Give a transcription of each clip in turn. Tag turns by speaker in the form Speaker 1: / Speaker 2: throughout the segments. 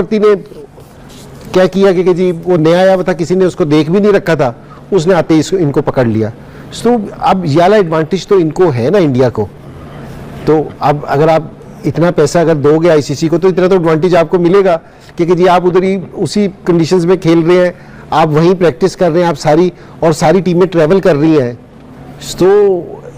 Speaker 1: ने क्या किया कि जी वो नया आया था, किसी ने उसको देख भी नहीं रखा था, उसने आते ही इनको पकड़ लिया। तो अब ये वाला एडवांटेज तो इनको है ना इंडिया को। तो अब अगर आप इतना पैसा अगर दोगे आईसीसी को तो इतना तो एडवांटेज आपको मिलेगा क्योंकि जी आप उधर ही उसी कंडीशंस में खेल रहे हैं, आप वहीं प्रैक्टिस कर रहे हैं, आप सारी टीमें ट्रैवल कर रही हैं, तो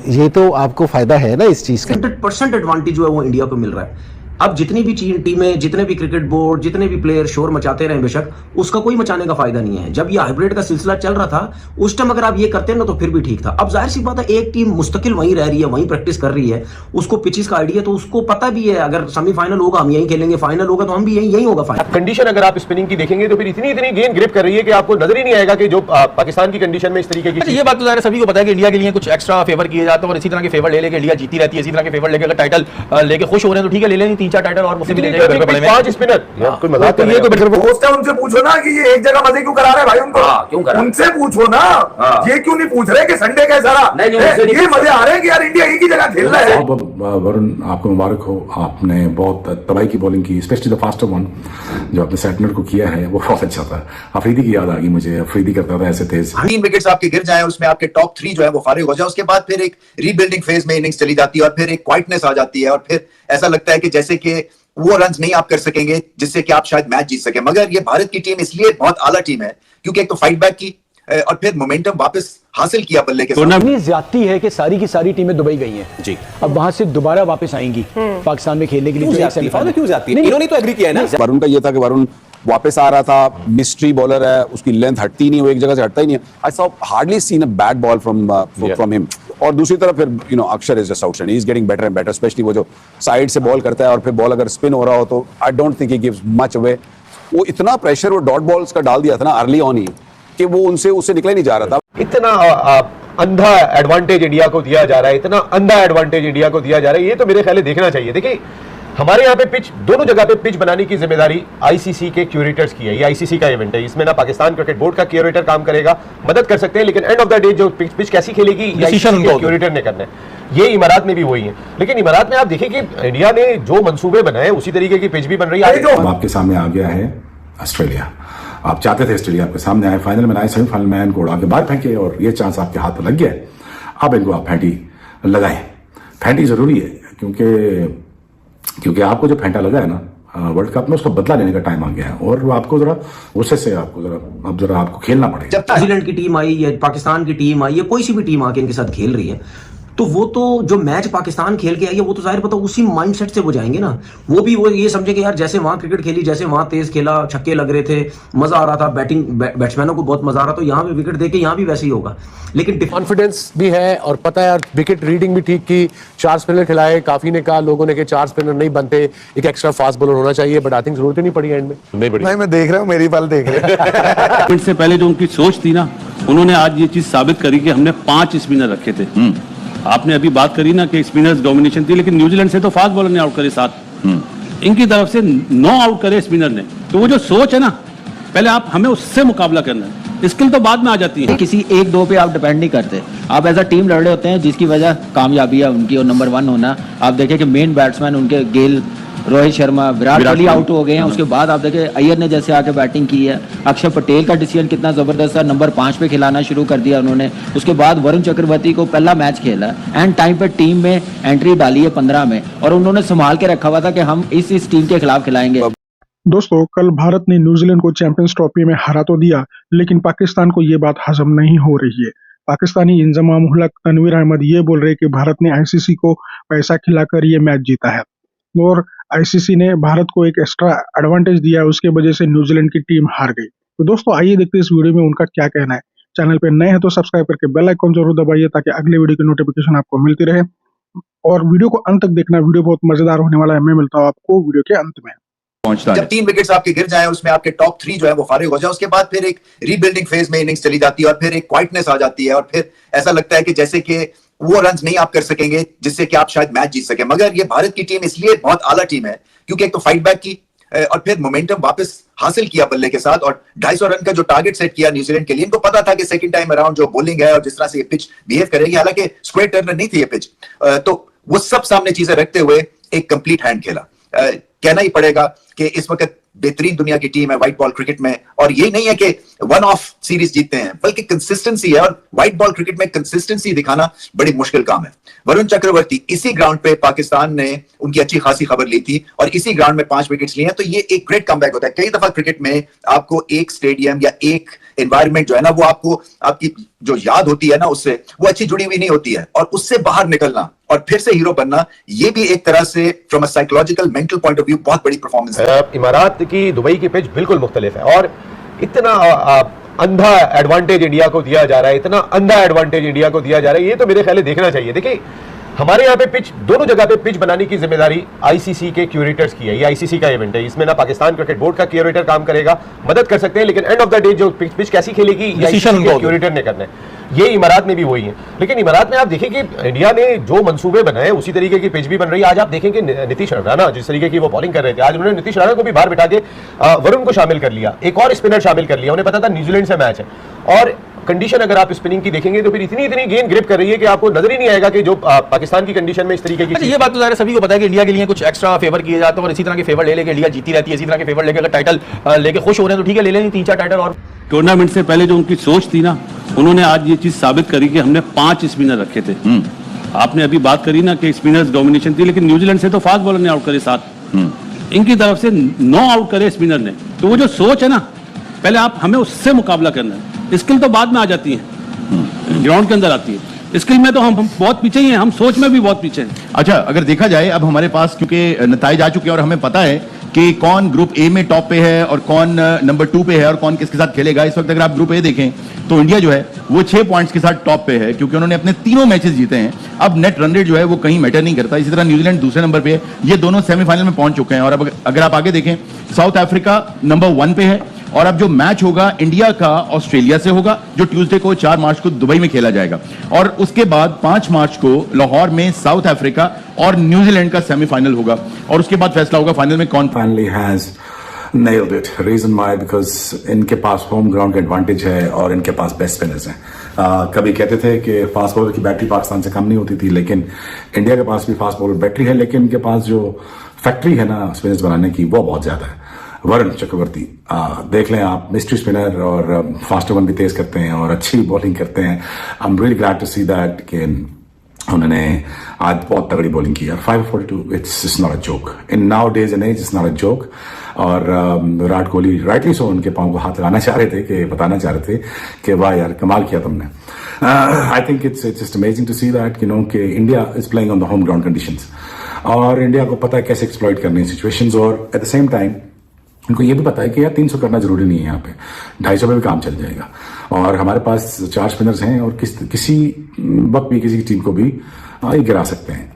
Speaker 1: ये तो आपको फायदा है ना इस चीज का।
Speaker 2: 100% एडवांटेज जो है वो इंडिया को मिल रहा है। अब जितनी भी टीमें, जितने भी क्रिकेट बोर्ड, जितने भी प्लेयर शोर मचाते रहे बेशक, उसका कोई मचाने का फायदा नहीं है। जब ये हाइब्रिड का सिलसिला चल रहा था उस टाइम अगर आप ये करते ना तो फिर भी ठीक था। अब जाहिर सी बात है एक टीम मुस्तकिल वहीं रह रही है, वहीं प्रैक्टिस कर रही है, उसको पिचेस का आइडिया तो उसको पता भी है, अगर सेमीफाइनल होगा हम यहीं खेलेंगे, फाइनल होगा तो हम भी यहीं होगा फाइनल।
Speaker 3: कंडीशन अगर आप स्पिनिंग की देखेंगे तो फिर इतनी गेंद ग्रिप कर रही है कि आपको नजर ही नहीं आएगा कि जो पाकिस्तान की कंडीशन में इस तरीके की।
Speaker 4: ये बात तो सभी को पता है कि इंडिया के लिए कुछ एक्स्ट्रा फेवर किए जाते हैं और इसी तरह के फेवर ले लेके इंडिया जीती रहती है। इसी तरह के फेवर लेके अगर टाइटल लेके खुश हो रहे हैं तो ठीक है, ले लेंगे 3-4 टाइटल और मुझसे भी ले लेंगे।
Speaker 3: 5 स्पिनर कोई मजाक कर रहे हैं?
Speaker 5: दोस्त है उनसे पूछो ना कि ये एक जगह मजे क्यों करा रहे हैं भाई उनको।
Speaker 2: क्यों करा?
Speaker 5: उनसे पूछो ना, ये क्यों नहीं पूछ रहे कि संडे कैसा रहा। ये मजे आ रहे हैं कि यार इंडिया एक ही जगह खेल रहा है।
Speaker 6: वरुण आपको मुबारक हो, आपने बहुत तबाही की बॉलिंग की, स्पेशली द फास्टर वन जो आपने सेटनर को किया है वो बहुत अच्छा था। अफरीदी की याद आ गई मुझे, अफरीदी करता था ऐसे तेज।
Speaker 7: 3 विकेट्स आपके गिर जाए, उसमें आपके टॉप 3 जो है वो फारिग हो जाए, उसके बाद फिर एक रीबिल्डिंग फेज में इनिंग्स चली जाती है और फिर एक क्वाइटनेस आ जाती है और फिर ऐसा लगता है कि जैसे कि वो रन नहीं आप कर सकेंगे जिससे कि आप शायद मैच जीत सके। मगर ये भारत की टीम इसलिए बहुत आला टीम है क्योंकि एक तो फाइट बैक की और फिर मोमेंटम वापस हासिल किया बल्ले के साथ।
Speaker 8: इतनी ज्यादती है कि सारी की सारी टीमें दुबई गई हैं जी, अब वहां से दोबारा वापस आएंगी पाकिस्तान में खेलने के लिए।
Speaker 4: क्यों जाती है? इन्होंने तो एग्री किया है ना।
Speaker 9: वरुण का ये था कि वरुण वापस आ रहा था, मिस्ट्री बॉलर है, उसकी लेंथ हटती नहीं, वो एक जगह से हटता ही नहीं है। I saw hardly seen a bad ball from him. और दूसरी तरफ फिर अक्षर is just outstanding, he is getting better and better, specially वो जो साइड से बॉल करता है और फिर बॉल अगर स्पिन हो रहा हो तो I don't think he gives much away. वो इतना प्रेशर वो डॉट बॉल्स का डाल दिया था ना अर्ली ऑन ही कि वो उससे निकला ही नहीं जा रहा था।
Speaker 3: इतना अंधा एडवांटेज इंडिया को दिया जा रहा है, इतना अंधा एडवांटेज इंडिया को दिया जा रहा है, ये तो मेरे ख्याल देखना चाहिए। देखिए हमारे यहाँ पे पिच, दोनों जगह पे पिच बनाने की जिम्मेदारी आईसीसी के क्यूरेटर्स की है। ये आईसीसी का इवेंट है, इसमें ना पाकिस्तान क्रिकेट बोर्ड का क्यूरेटर काम करेगा, मदद कर सकते हैं, लेकिन एंड ऑफ द डे जो पिच कैसी खेलेगी ये क्यूरेटर ने करना है। ये इमारात में भी वही है, लेकिन इमारात में आप देखिए कि इंडिया ने जो मंसूबे बनाए उसी तरीके की पिच भी बन रही है।
Speaker 6: आपके सामने आ गया है ऑस्ट्रेलिया, आप चाहते थे ऑस्ट्रेलिया आपके सामने आए, फाइनल में आए, सेमीफाइनल में इनको उड़ा के बाहर फेंके और ये चांस आपके हाथ में लग गया। अब इनको आप फैंटी लगाएं। फैंटी जरूरी है क्योंकि आपको जो फेंटा लगा है ना वर्ल्ड कप में, उसका बदला लेने का टाइम आ गया है और आपको जरा गुस्से से आपको खेलना पड़ेगा।
Speaker 2: जब न्यूजीलैंड की टीम आई या पाकिस्तान की टीम आई या कोई सी भी टीम आके इनके साथ खेल रही है तो वो तो जो मैच पाकिस्तान खेल के आई है वो तो जाहिर पता उसी माइंडसेट से वो जाएंगे ना। वो भी वो ये समझे कि यार जैसे वहां क्रिकेट खेली, जैसे वहां तेज खेला, छक्के लग रहे थे, मजा आ रहा था, बैट्समैनों को बहुत मजा आ रहा, तो यहाँ पे विकेट देके यहाँ भी वैसे ही होगा। लेकिन
Speaker 1: कॉन्फिडेंस भी है और पता है, और विकेट रीडिंग भी ठीक की। 4 स्पिनर खिलाए, काफी ने कहा लोगों ने कि 4 स्पिनर नहीं बनते, एक एक्स्ट्रा फास्ट बॉलर होना चाहिए, बट आई थिंक जरूरत ही नहीं पड़ी एंड में। नहीं पड़ी।
Speaker 5: मैं देख रहा हूँ, मेरी बाल देख रहे हैं।
Speaker 10: से पहले जो उनकी सोच थी ना, उन्होंने आज ये चीज साबित करी कि हमने 5 स्पिनर रखे थे। आपने अभी बात करी ना कि स्पिनर्स डोमिनेशन थी, लेकिन न्यूजीलैंड से तो फास्ट बॉलर ने आउट करे 7, इनकी तरफ से 9 आउट करे स्पिनर ने। तो वो जो सोच है ना, पहले आप हमें उससे मुकाबला करना है, स्किल तो बाद में आ जाती है।
Speaker 8: किसी 1-2 पे आप डिपेंड नहीं करते, आप एज अ टीम लड़ रहे होते हैं जिसकी वजह कामयाबी है उनकी और नंबर 1 होना। आप देखें कि मेन बैट्समैन उनके गेल, रोहित शर्मा, विराट कोहली आउट हो गए हैं, उसके बाद आप देखें अय्यर ने जैसे आके बैटिंग की है, अक्षर पटेल का डिसीजन कितना जबरदस्त था, नंबर 5 पे खिलाना शुरू कर दिया उन्होंने। उसके बाद वरुण चक्रवर्ती को पहला मैच खेला एंड टाइम पे टीम में एंट्री डाली है 15 में और उन्होंने संभाल के रखा हुआ था कि हम इस टीम के खिलाफ खिलाएंगे।
Speaker 11: दोस्तों, कल भारत ने न्यूजीलैंड को चैंपियंस ट्रॉफी में हरा तो दिया, लेकिन पाकिस्तान को ये बात हजम नहीं हो रही है। पाकिस्तानी इंजमाम उल हक तनवीर अहमद ये बोल रहे कि भारत ने आईसीसी को पैसा खिलाकर ये मैच जीता है और आईसीसी ने भारत को एक एक्स्ट्रा एडवांटेज दिया, उसके वजह से न्यूजीलैंड की टीम हार गई। तो दोस्तों आइए देखते हैं इस वीडियो में उनका क्या कहना है। चैनल पे नए हैं तो सब्सक्राइब करके बेल आइकन जरूर दबाइए ताकि अगले वीडियो की नोटिफिकेशन आपको मिलती रहे और वीडियो को अंत तक देखना, वीडियो बहुत मजेदार होने वाला है। मैं मिलता हूँ आपको वीडियो के अंत में।
Speaker 7: जब 3 विकेट्स आपके गिर जाए, उसमें आपके टॉप 3 जो है वो फारिग हो जाए, उसके बाद फिर एक रीबिल्डिंग फेज में इनिंग्स चली जाती है और फिर एक क्वाइटनेस आ जाती है और फिर ऐसा लगता है कि जैसे कि वो रन नहीं आप कर सकेंगे जिससे कि आप शायद मैच जीत सके। मगर ये भारत की टीम इसलिए बहुत आला टीम है क्योंकि एक तो फाइट बैक की और फिर मोमेंटम वापस हासिल किया बल्ले के साथ और 250 रन का जो टारगेट सेट किया न्यूजीलैंड के लिए। इनको पता था कि सेकंड टाइम अराउंड जो बॉलिंग है और जिस तरह से ये पिच बिहेव करेगी, हालांकि स्क्वायर टर्नर नहीं थी ये पिच, तो वो सब सामने चीजें रखते हुए एक कंप्लीट हैंड खेला। कहना ही पड़ेगा कि इस वक्त बेहतरीन दुनिया की टीम है व्हाइट बॉल क्रिकेट में, और ये नहीं है कि वन ऑफ सीरीज जीतते हैं, बल्कि कंसिस्टेंसी है, और व्हाइट बॉल क्रिकेट में कंसिस्टेंसी दिखाना बड़ी मुश्किल काम है। वरुण चक्रवर्ती इसी ग्राउंड पे पाकिस्तान ने उनकी अच्छी खासी खबर ली थी और इसी ग्राउंड में 5 विकेट्स लिए हैं, तो ये एक ग्रेट कमबैक होता है। कई दफा क्रिकेट में आपको एक स्टेडियम या एक एनवायरनमेंट जो है ना, वो आपको आपकी जो याद होती है ना उससे वो अच्छी जुड़ी हुई नहीं होती है, और उससे बाहर निकलना और फिर से हीरो बनना, ये भी एक तरह से from a psychological mental point of view बहुत बड़ी परफॉर्मेंस है।
Speaker 3: इमारात की दुबई की पिच बिल्कुल मुख्तलिफ है और इतना अंधा एडवांटेज इंडिया को दिया जा रहा है, इतना अंधा एडवांटेज इंडिया को दिया जा रहा है, ये तो मेरे ख्याल देखना चाहिए। देखिए हमारे यहाँ पे पिच, दोनों जगह पे पिच बनाने की जिम्मेदारी आईसीसी के क्यूरेटर्स की है। ये आईसीसी का इवेंट है, इसमें ना पाकिस्तान क्रिकेट बोर्ड का क्यूरेटर काम करेगा, मदद कर सकते हैं, लेकिन एंड ऑफ द डे जो पिच कैसी खेलेगी ये आईसीसी के क्यूरेटर ने करना है। ये इमारात में भी वही है, लेकिन इमारात में आप देखें कि इंडिया ने जो मंसूबे बनाए उसी तरीके की पिच भी बन रही है। आज आप देखें कि नीतीश राणा जिस तरीके की वो बॉलिंग कर रहे थे, आज उन्होंने नीतीश राणा को भी बाहर बिठा के वरुण को शामिल कर लिया, एक और स्पिनर शामिल कर लिया। उन्हें पता था न्यूजीलैंड से मैच है, और कंडीशन अगर आप स्पिनिंग की देखेंगे तो फिर इतनी गेंद ग्रिप कर रही है कि आपको नजर ही नहीं आएगा कि जो पाकिस्तान की कंडीशन में इस तरीके की।
Speaker 4: ये बात तो ज़ाहिर सभी को पता है कि इंडिया के लिए कुछ एक्स्ट्रा फेवर किए जाते हैं और इसी तरह के फेवर ले लेके इंडिया जीती रहती है। इसी तरह के फेवर लेके अगर टाइटल लेके खुश हो रहे हैं तो ठीक है, ले लें 3-4 टाइटल। और
Speaker 10: टूर्नामेंट से पहले जो उनकी सोच थी ना, उन्होंने आज ये चीज साबित करी कि हमने 5 स्पिनर रखे थे। आपने अभी बात करी ना कि स्पिनर्स डोमिनेशन थी, लेकिन न्यूजीलैंड से तो फास्ट बॉलर ने आउट करे 7, इनकी तरफ से 9 आउट करे स्पिनर ने। तो वो जो सोच है ना, पहले आप हमें उससे मुकाबला करना है। स्किल तो बाद में आ जाती है, ग्राउंड के अंदर आती है। स्किल में तो हम बहुत पीछे ही हैं, हम सोच में भी बहुत पीछे हैं।
Speaker 12: अच्छा, अगर देखा जाए अब हमारे पास क्योंकि नताइज आ चुके हैं और हमें पता है कि कौन ग्रुप ए में टॉप पे है और कौन नंबर 2 पे है और कौन किसके साथ खेलेगा। इस वक्त अगर आप ग्रुप ए देखें तो इंडिया जो है वो 6 पॉइंट्स के साथ टॉप पे है, क्योंकि उन्होंने अपने तीनों मैचेस जीते हैं। अब नेट रन रेट जो है वो कहीं मैटर नहीं करता। इसी तरह न्यूजीलैंड दूसरे नंबर पे है, ये दोनों सेमीफाइनल में पहुंच चुके हैं। और अब अगर आप आगे देखें, साउथ अफ्रीका नंबर 1 पे है, और अब जो मैच होगा इंडिया का ऑस्ट्रेलिया से होगा, जो ट्यूसडे को 4 मार्च को दुबई में खेला जाएगा, और उसके बाद 5 मार्च को लाहौर में साउथ अफ्रीका और न्यूजीलैंड का सेमीफाइनल होगा, और उसके बाद फैसला होगा फाइनल में कौन।
Speaker 6: Finally has nailed it. Reason why? Because इनके पास होम ग्राउंड का एडवांटेज है और इनके पास बेस्ट स्पिनर्स हैं। कभी कहते थे कि फास्ट बॉलर की बैटरी पाकिस्तान से कम नहीं होती थी, लेकिन इंडिया के पास भी फास्ट बॉलर बैटरी है, लेकिन इनके पास जो फैक्ट्री है ना स्पिनर्स बनाने की, वो बहुत ज्यादा है। वरुण चक्रवर्ती देख लें आप, मिस्ट्री स्पिनर और फास्टर वन भी तेज करते हैं और अच्छी बॉलिंग करते हैं। I am really glad to see that कि उन्होंने आज बहुत तगड़ी बॉलिंग की। 542 it's not a joke in nowadays and age, it's not a joke. और विराट कोहली राइटली सो उनके पांव को हाथ लगाना चाह रहे थे, कि बताना चाह रहे थे कि वाह यार कमाल किया तुमने। I think it's just amazing to see that कि India is playing on the home ground conditions, और इंडिया को पता है कैसे एक्सप्लॉइट करनी है सिचुएशंस, और एट द सेम टाइम उनको ये भी पता है कि यार 300 करना जरूरी नहीं है, यहाँ पे 250 पे भी काम चल जाएगा। और हमारे पास 4 स्पिनर्स हैं और किसी वक्त भी किसी की टीम को भी गिरा सकते हैं।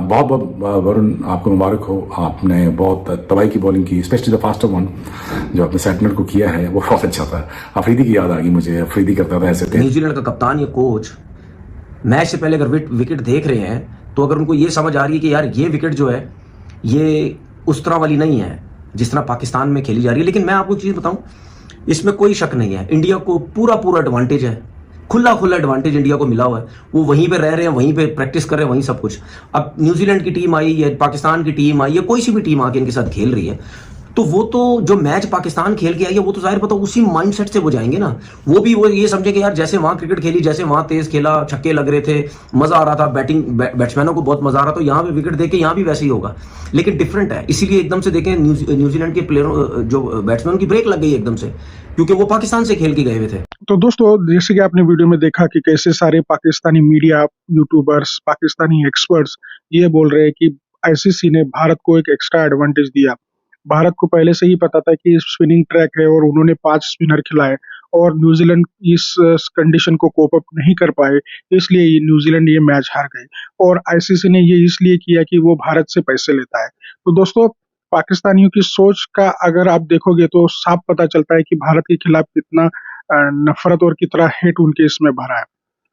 Speaker 6: बहुत बहुत वरुण आपको मुबारक हो, आपने बहुत तबाही की बॉलिंग की, स्पेशली द फास्टर वन जो आपने सेटनर को किया है वो बहुत अच्छा था। अफरीदी की याद आ गई मुझे, अफरीदी करता था ऐसे।
Speaker 2: न्यूजीलैंड का कप्तान या कोच मैच से पहले अगर विकेट देख रहे हैं तो अगर उनको ये समझ आ रही है कि यार ये विकेट जो है ये उस तरह वाली नहीं है जिस तरह पाकिस्तान में खेली जा रही है। लेकिन मैं आपको एक चीज बताऊं, इसमें कोई शक नहीं है, इंडिया को पूरा एडवांटेज है, खुला एडवांटेज इंडिया को मिला हुआ है। वो वहीं पे रह रहे हैं, वहीं पे प्रैक्टिस कर रहे हैं, वहीं सब कुछ। अब न्यूजीलैंड की टीम आई या पाकिस्तान की टीम आई या कोई सी भी टीम आके इनके साथ खेल रही है, तो वो तो जो मैच पाकिस्तान खेल के आई है वो तो जाहिर पता उसी माइंडसेट से वो जाएंगे ना। वो भी वो ये समझे कि यार जैसे वहां क्रिकेट खेली, जैसे वहां तेज खेला, छक्के लग रहे थे, मजा आ रहा था, बैट्समैनों को बहुत मजा आ रहा था, तो यहाँ पे विकेट देके यहाँ भी वैसे ही होगा, लेकिन डिफरेंट है। इसीलिए एकदम से देखें न्यूजीलैंड के प्लेयरों जो बैट्समैन की ब्रेक लग गई एकदम से, क्योंकि वो पाकिस्तान से खेल के गए हुए थे।
Speaker 11: तो दोस्तों, जैसे कि आपने वीडियो में देखा कि कैसे सारे Pakistani media, YouTubers, Pakistani experts ये बोल रहे हैं कि आईसीसी ने भारत को एक एक्स्ट्रा एडवांटेज दिया। भारत को पहले से ही पता था कि स्पिनिंग ट्रैक है और उन्होंने 5 स्पिनर खिलाए और न्यूजीलैंड इस कंडीशन को कोप अप नहीं कर पाए, इसलिए न्यूजीलैंड ये मैच हार गई। और आईसीसी ने ये इसलिए किया कि वो भारत से पैसे लेता है। तो दोस्तों, पाकिस्तानियों की सोच का अगर आप देखोगे तो साफ पता चलता है कि भारत के खिलाफ कितना नफरत और कितना हेट उनके इसमें भरा है।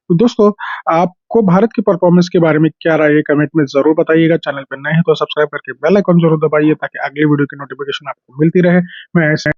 Speaker 11: तो दोस्तों, आपको भारत की परफॉर्मेंस के बारे में क्या राय है, कमेंट में जरूर बताइएगा। चैनल पर नए हैं तो सब्सक्राइब करके बेल आइकन जरूर दबाइए ताकि अगले वीडियो की नोटिफिकेशन आपको मिलती रहे। मैं ऐसे